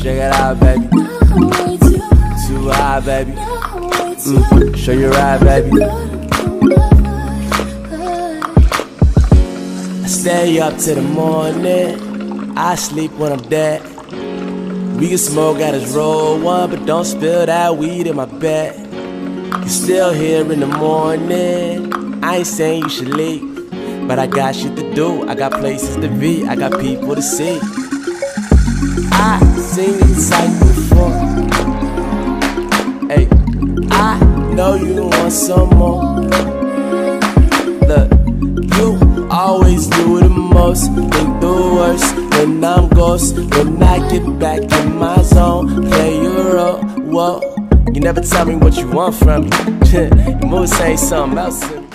Check it out, baby. Too high, baby. Show you ride, baby. I stay up till the morning. I sleep when I'm dead. We can smoke, got us roll one, but don't spill that weed in my bed. You're still here in the morning. I ain't saying you should leave, but I got shit to do. I got places to be, I got people to see. I seen this sight before. Hey, I know you want some more. Look, you always do the most, think the worst. When I'm ghost, when I get back in my zone, play your role. Whoa, you never tell me what you want from me. You move say something else to me.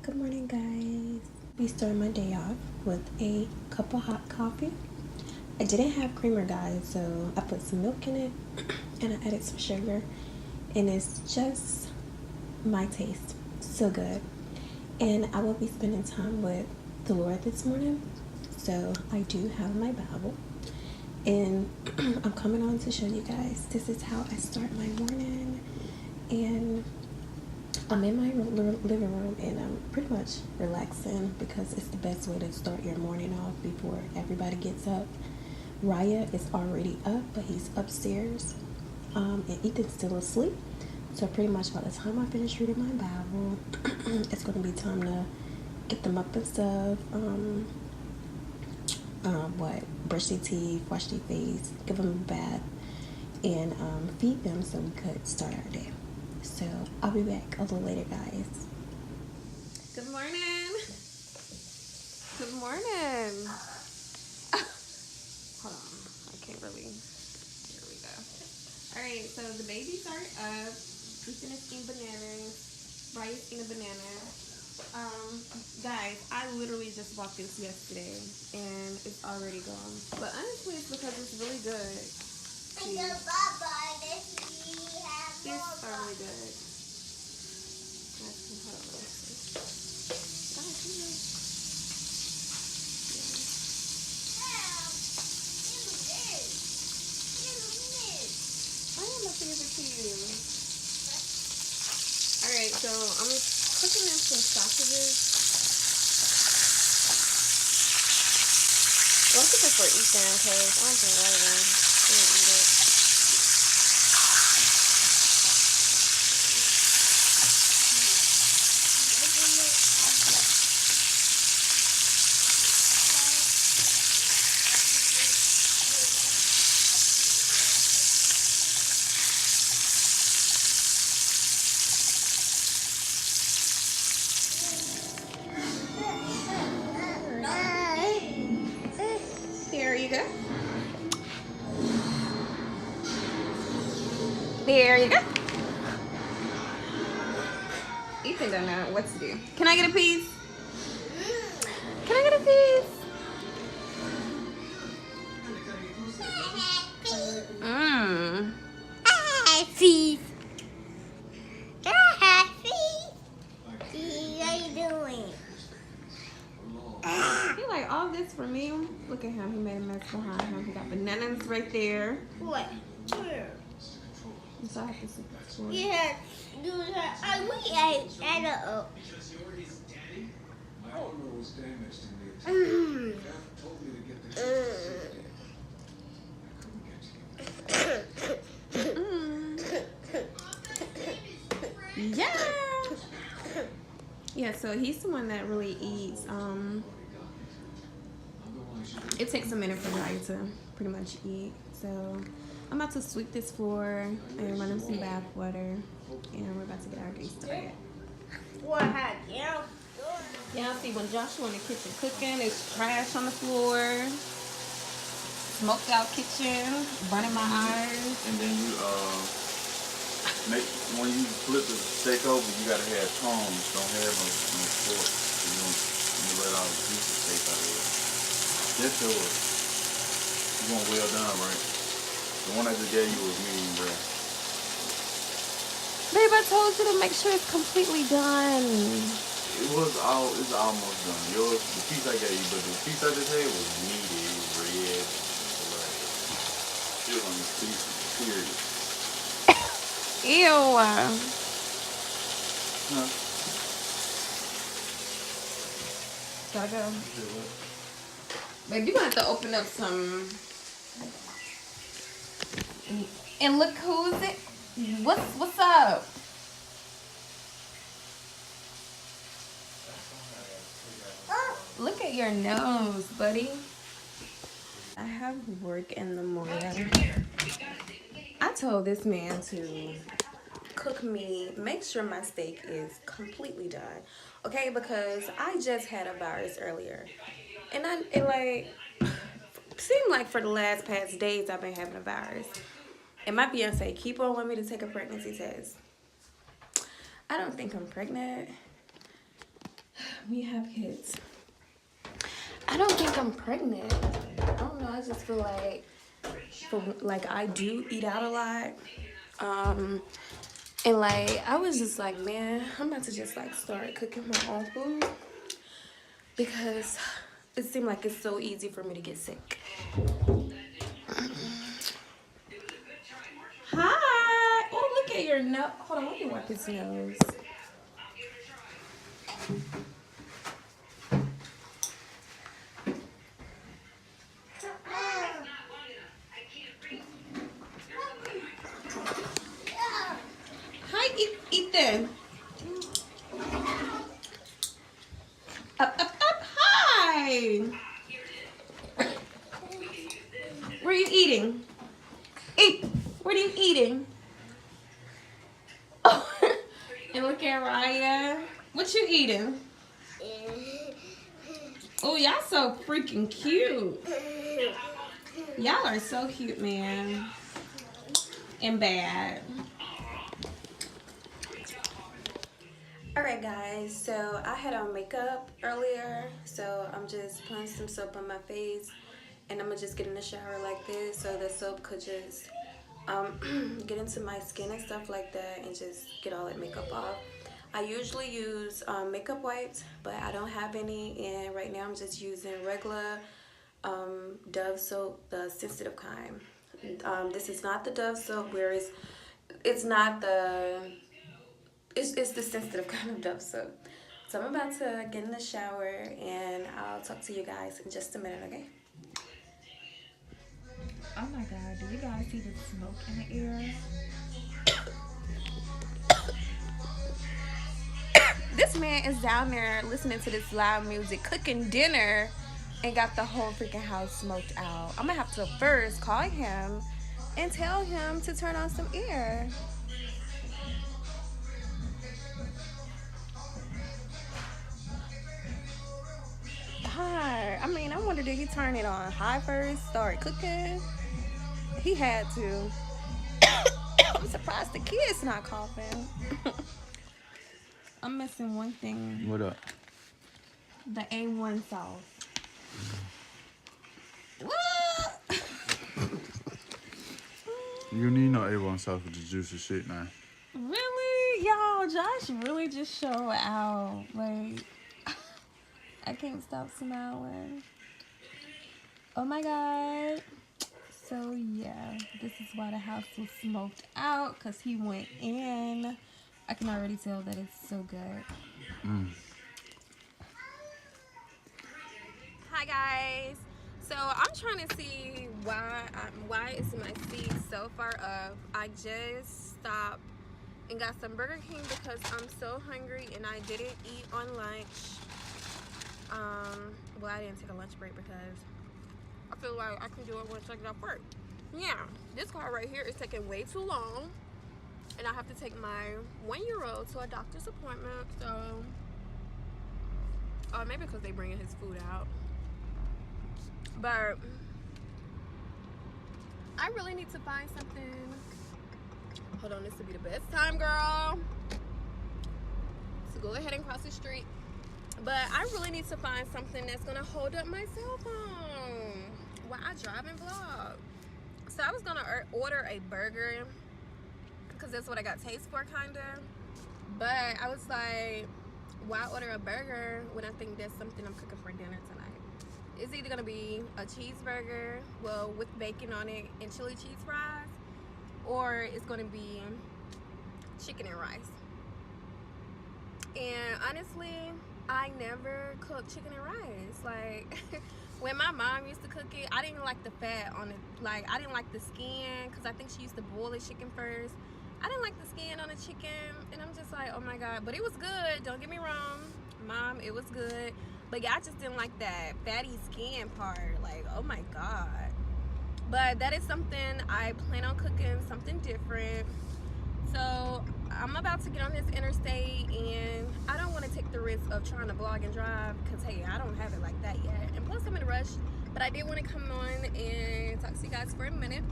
Good morning, guys. We started my day off with a cup of hot coffee. I didn't have creamer, guys, so I put some milk in it and I added some sugar, and it's just my taste. So good. And I will be spending time with the Lord this morning, so I do have my Bible, and I'm coming on to show you guys. This is how I start my morning, and I'm in my living room and I'm pretty much relaxing because it's the best way to start your morning off before everybody gets up. Raya is already up, but he's upstairs, and Ethan's still asleep. So pretty much by the time I finish reading my Bible, it's going to be time to get them up and stuff. Brush their teeth, wash their face, give them a bath, and feed them so we could start our day. So I'll be back a little later, guys. Good morning. Good morning. Hold on, I can't really. Here we go. All right, so the babies are up. Ethan is eating bananas. Bryce's eating a banana. Guys, I literally just walked this yesterday and it's already gone. But honestly, it's because it's really good. See, it's really good. give it to you. Alright, so I'm cooking in some sausages. Well, I'm cooking for Ethan because I don't think Rylan will eat it. There you go. There you go. Ethan don't know what to do. Can I get a piece? Can I get a piece? Mmm. Happy. Happy. What are you doing? He like all this for me. Look at him. He made a mess behind him. He got bananas right there. What? Where? So I have to sit this for You have to do that. We ate that up. Yeah. Yeah, so he's the one that really eats. It takes a minute for Ryan to pretty much eat. So I'm about to sweep this floor and run him some bath water. And we're about to get our day started. What happened? Yeah, see when Joshua in the kitchen cooking, there's trash on the floor. Smoked out kitchen, burning my eyes. And then you when you flip the steak over, you gotta have tongs. Don't have no fork. You let all the juices take out of it. That's yours. You want well done, right? The one I just gave you was medium rare. Babe, I told you to make sure it's completely done. It's almost done. Yours, the piece I gave you, but the piece I just had was meaty. It was red. Still on the piece, period. Ew. Huh? Gotta go. Babe, you're gonna have to open up some. And look who's it. What's up? Look at your nose, buddy. I have work in the morning. I told this man to cook me, make sure my steak is completely done. Okay, because I just had a virus earlier. And it like seemed like for the past days I've been having a virus. And my fiance keep on wanting me to take a pregnancy test. I don't think I'm pregnant. We have kids. I don't think I'm pregnant. I don't know. I just feel like I do eat out a lot. And like I was just like, man, I'm about to just like start cooking my own food because it seemed like it's so easy for me to get sick. Hi. Oh, look at your nose. Hold on, let me wipe his nose. Hi, Ethan. Up. Hi. Where are you eating? Eat. What are you eating? Oh, and look at Raya. What you eating? Oh, y'all so freaking cute. Y'all are so cute, man. And bad. Alright guys, so I had on makeup earlier, so I'm just putting some soap on my face and I'm gonna just get in the shower like this so the soap could just get into my skin and stuff like that and just get all that makeup off. I usually use makeup wipes, but I don't have any, and right now I'm just using regular Dove soap, the sensitive kind. This is not the Dove soap where it's it's not the, it's the sensitive kind of dove soap. So I'm about to get in the shower and I'll talk to you guys in just a minute, okay? Oh my God, do you guys see the smoke in the air? This man is down there listening to this loud music, cooking dinner, and got the whole freaking house smoked out. I'm gonna have to first call him and tell him to turn on some air. High. I mean, I wonder, did he turn it on high first, start cooking? He had to. I'm surprised the kid's not coughing. I'm missing one thing. What up? The A1 sauce. You need no A1 sauce with the juicy shit now. Really? Y'all, Josh really just show out. Like, I can't stop smiling. Oh my God. So yeah, this is why the house was smoked out, because he went in. I can already tell that it's so good. Hi guys. So I'm trying to see why is my feed so far up. I just stopped and got some Burger King because I'm so hungry and I didn't eat on lunch. Well, I didn't take a lunch break because I feel like I can do it once I get off work. Yeah, this car right here is taking way too long, and I have to take my 1-year-old to a doctor's appointment. So, maybe because they bringing his food out. But I really need to find something. Hold on, this would be the best time, girl. So go ahead and cross the street. But I really need to find something that's gonna hold up my cell phone while I drive and vlog. So I was gonna order a burger because that's what I got taste for, kinda. But I was like, why order a burger when I think there's something I'm cooking for dinner tonight? It's either gonna be a cheeseburger, well, with bacon on it and chili cheese fries, or it's gonna be chicken and rice. And honestly, I never cook chicken and rice. Like, when my mom used to cook it, I didn't like the fat on it. Like, I didn't like the skin because I think she used to boil the chicken first. I didn't like the skin on the chicken, and I'm just like, oh my God. But it was good, don't get me wrong, Mom, it was good. But yeah, I just didn't like that fatty skin part. Like, oh my God. But that is something I plan on cooking, something different. So I'm about to get on this interstate, and I don't want to take the risk of trying to vlog and drive because, hey, I don't have it like that yet. And plus, I'm in a rush. But I did want to come on and talk to you guys for a minute.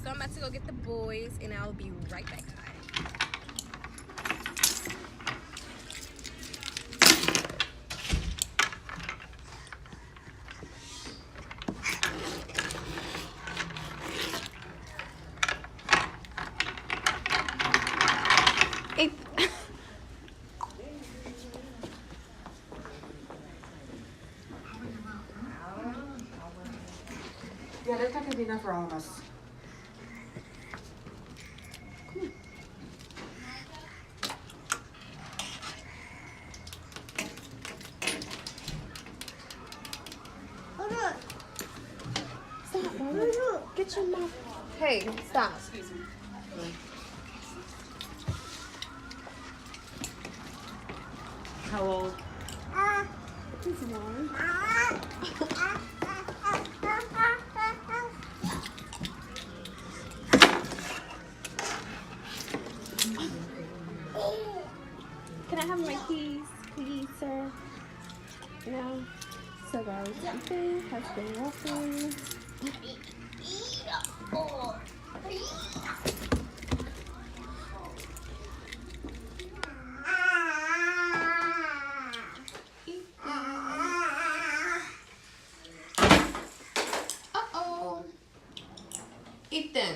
So I'm about to go get the boys, and I'll be right back. Hey. Yeah, there's not gonna be enough for all of us. Hold on. Stop, Mama. Get your mouth. Hey, stop. Excuse me. How old? He's one. Can I have my keys, please, sir? No. So guys, something has been working. Uh-oh. Ethan.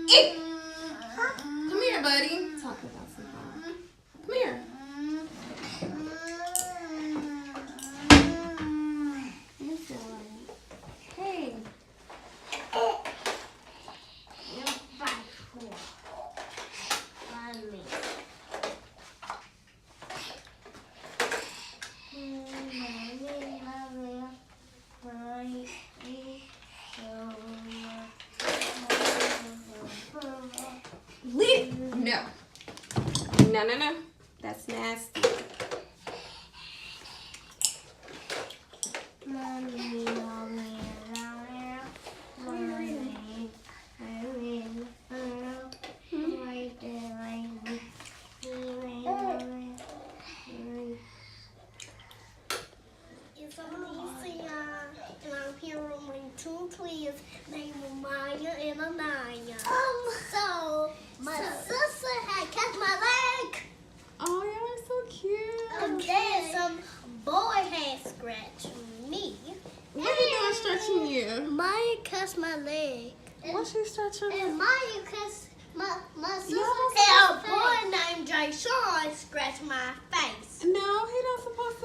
Ethan. Come here, buddy. Talk about something. Come here. Hey. No. That's nasty. It's Alicia, and I'm here with my two twins named Maya and Anaya. So my sister had catch my leg, Oh, y'all are so cute. and then some boy had scratched me. What are you doing stretching you? Maya catch my leg, What's she stretching? and Maya catch my sister. Y'all And a boy named Jay Sean scratched my face. No, he not supposed